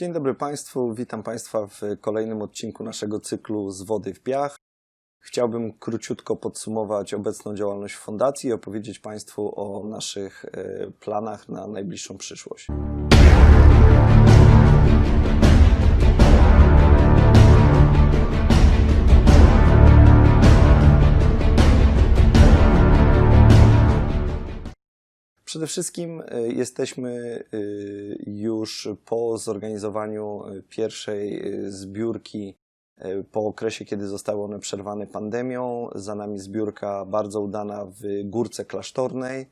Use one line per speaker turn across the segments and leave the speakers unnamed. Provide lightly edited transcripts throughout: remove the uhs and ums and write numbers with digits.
Dzień dobry Państwu, witam Państwa w kolejnym odcinku naszego cyklu Z wody w piach. Chciałbym króciutko podsumować obecną działalność fundacji i opowiedzieć Państwu o naszych planach na najbliższą przyszłość. Przede wszystkim jesteśmy już po zorganizowaniu pierwszej zbiórki, po okresie, kiedy zostały one przerwane pandemią. Za nami zbiórka bardzo udana w Górce Klasztornej.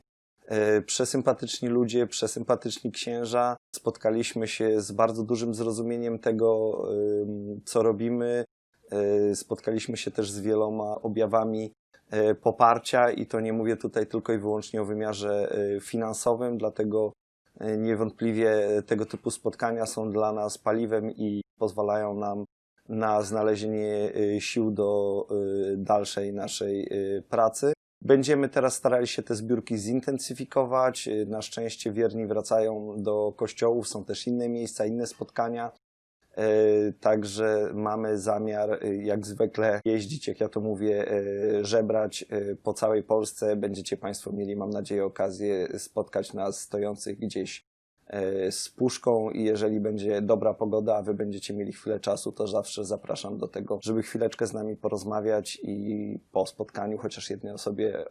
Przesympatyczni ludzie, przesympatyczni księża. Spotkaliśmy się z bardzo dużym zrozumieniem tego, co robimy. Spotkaliśmy się też z wieloma objawami poparcia i to nie mówię tutaj tylko i wyłącznie o wymiarze finansowym, dlatego niewątpliwie tego typu spotkania są dla nas paliwem i pozwalają nam na znalezienie sił do dalszej naszej pracy. Będziemy teraz starali się te zbiórki zintensyfikować. Na szczęście wierni wracają do kościołów, są też inne miejsca, inne spotkania. Także mamy zamiar, jak zwykle, jeździć, jak ja to mówię, żebrać po całej Polsce. Będziecie Państwo mieli, mam nadzieję, okazję spotkać nas stojących gdzieś z puszką i jeżeli będzie dobra pogoda, a Wy będziecie mieli chwilę czasu, to zawsze zapraszam do tego, żeby chwileczkę z nami porozmawiać i po spotkaniu chociaż jednej osobie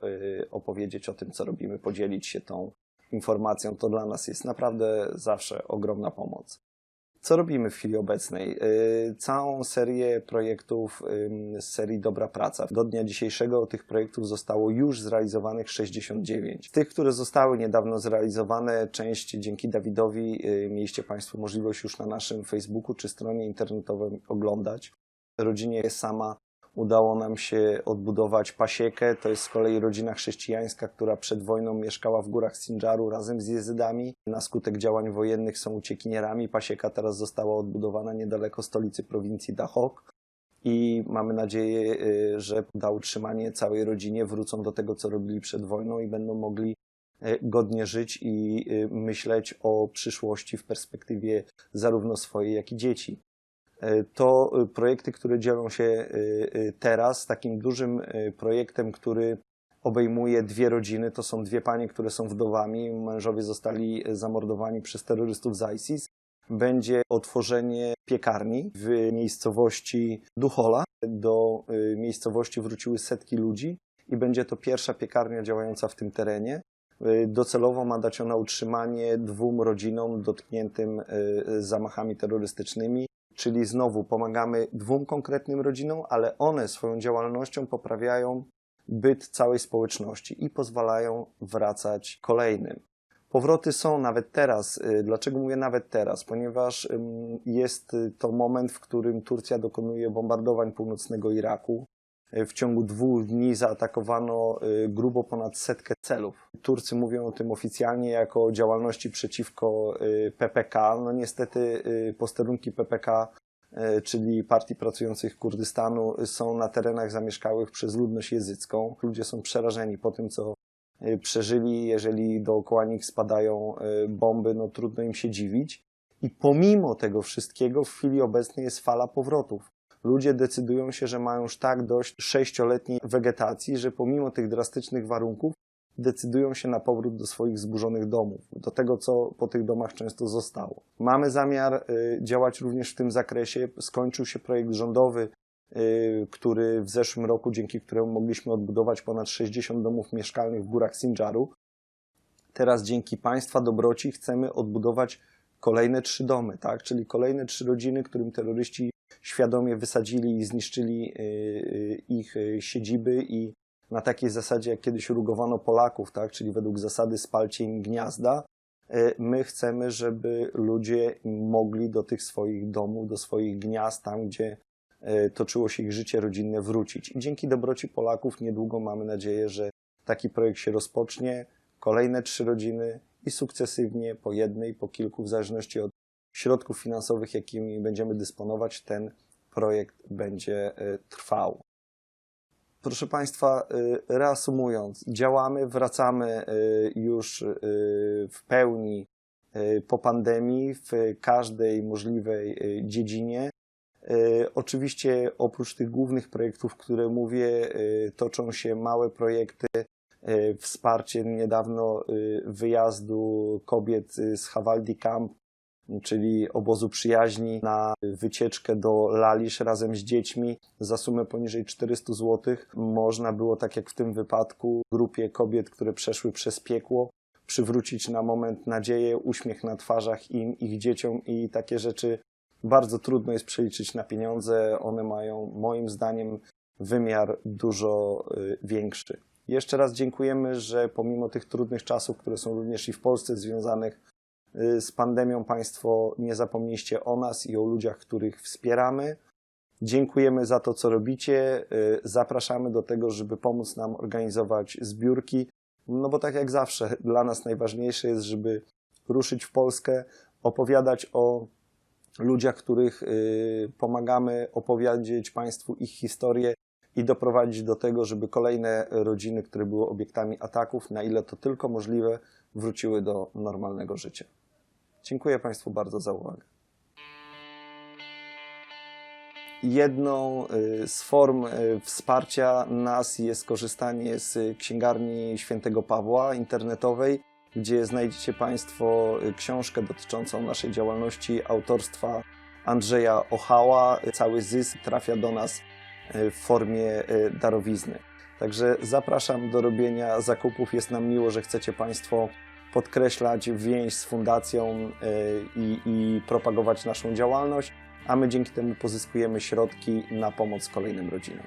opowiedzieć o tym, co robimy, podzielić się tą informacją. To dla nas jest naprawdę zawsze ogromna pomoc. Co robimy w chwili obecnej? Całą serię projektów z serii Dobra Praca. Do dnia dzisiejszego tych projektów zostało już zrealizowanych 69. Z tych, które zostały niedawno zrealizowane, część dzięki Dawidowi mieliście Państwo możliwość już na naszym Facebooku czy stronie internetowej oglądać. Rodzinie Sama udało nam się odbudować pasiekę. To jest z kolei rodzina chrześcijańska, która przed wojną mieszkała w górach Sindżaru razem z Jezydami. Na skutek działań wojennych są uciekinierami. Pasieka teraz została odbudowana niedaleko stolicy prowincji Dahok. I mamy nadzieję, że na utrzymanie całej rodzinie wrócą do tego, co robili przed wojną i będą mogli godnie żyć i myśleć o przyszłości w perspektywie zarówno swojej, jak i dzieci. To projekty, które dzielą się teraz. Takim dużym projektem, który obejmuje dwie rodziny, to są dwie panie, które są wdowami. Mężowie zostali zamordowani przez terrorystów z ISIS. Będzie otworzenie piekarni w miejscowości Duhola. Do miejscowości wróciły setki ludzi i będzie to pierwsza piekarnia działająca w tym terenie. Docelowo ma dać ona utrzymanie dwóm rodzinom dotkniętym zamachami terrorystycznymi. Czyli znowu pomagamy dwóm konkretnym rodzinom, ale one swoją działalnością poprawiają byt całej społeczności i pozwalają wracać kolejnym. Powroty są nawet teraz. Dlaczego mówię nawet teraz? Ponieważ jest to moment, w którym Turcja dokonuje bombardowań północnego Iraku. W ciągu 2 dni zaatakowano grubo ponad 100 celów. Turcy mówią o tym oficjalnie jako o działalności przeciwko PPK. No niestety posterunki PPK, czyli Partii Pracujących Kurdystanu, są na terenach zamieszkałych przez ludność jezycką. Ludzie są przerażeni po tym, co przeżyli. Jeżeli dookoła nich spadają bomby, no trudno im się dziwić. I pomimo tego wszystkiego w chwili obecnej jest fala powrotów. Ludzie decydują się, że mają już tak dość 6-letniej wegetacji, że pomimo tych drastycznych warunków decydują się na powrót do swoich zburzonych domów, do tego, co po tych domach często zostało. Mamy zamiar działać również w tym zakresie. Skończył się projekt rządowy, który w zeszłym roku, dzięki któremu mogliśmy odbudować ponad 60 domów mieszkalnych w górach Sindżaru. Teraz dzięki Państwa dobroci chcemy odbudować kolejne 3 domy, tak? Czyli kolejne 3 rodziny, którym terroryści świadomie wysadzili i zniszczyli ich siedziby i na takiej zasadzie, jak kiedyś rugowano Polaków, tak? Czyli według zasady spalcie im gniazda, my chcemy, żeby ludzie mogli do tych swoich domów, do swoich gniazd, tam gdzie toczyło się ich życie rodzinne, wrócić. I dzięki dobroci Polaków niedługo mamy nadzieję, że taki projekt się rozpocznie, kolejne 3 rodziny i sukcesywnie po jednej, po kilku, w zależności od środków finansowych, jakimi będziemy dysponować, ten projekt będzie trwał. Proszę Państwa, reasumując, działamy, wracamy już w pełni po pandemii w każdej możliwej dziedzinie. Oczywiście oprócz tych głównych projektów, które mówię, toczą się małe projekty, wsparcie niedawno wyjazdu kobiet z Hawaldi Camp, czyli obozu przyjaźni, na wycieczkę do Lalisz razem z dziećmi za sumę poniżej 400 zł. Można było, tak jak w tym wypadku, grupie kobiet, które przeszły przez piekło, przywrócić na moment nadzieję, uśmiech na twarzach im, ich dzieciom i takie rzeczy bardzo trudno jest przeliczyć na pieniądze. One mają moim zdaniem wymiar dużo większy. Jeszcze raz dziękujemy, że pomimo tych trudnych czasów, które są również i w Polsce związanych z pandemią, Państwo nie zapomnieliście o nas i o ludziach, których wspieramy. Dziękujemy za to, co robicie. Zapraszamy do tego, żeby pomóc nam organizować zbiórki. No bo tak jak zawsze, dla nas najważniejsze jest, żeby ruszyć w Polskę, opowiadać o ludziach, których pomagamy, opowiedzieć Państwu ich historię i doprowadzić do tego, żeby kolejne rodziny, które były obiektami ataków, na ile to tylko możliwe, wróciły do normalnego życia. Dziękuję Państwu bardzo za uwagę. Jedną z form wsparcia nas jest korzystanie z księgarni Świętego Pawła internetowej, gdzie znajdziecie Państwo książkę dotyczącą naszej działalności autorstwa Andrzeja Ochała. Cały zysk trafia do nas w formie darowizny. Także zapraszam do robienia zakupów. Jest nam miło, że chcecie Państwo podkreślać więź z fundacją i propagować naszą działalność, a my dzięki temu pozyskujemy środki na pomoc kolejnym rodzinom.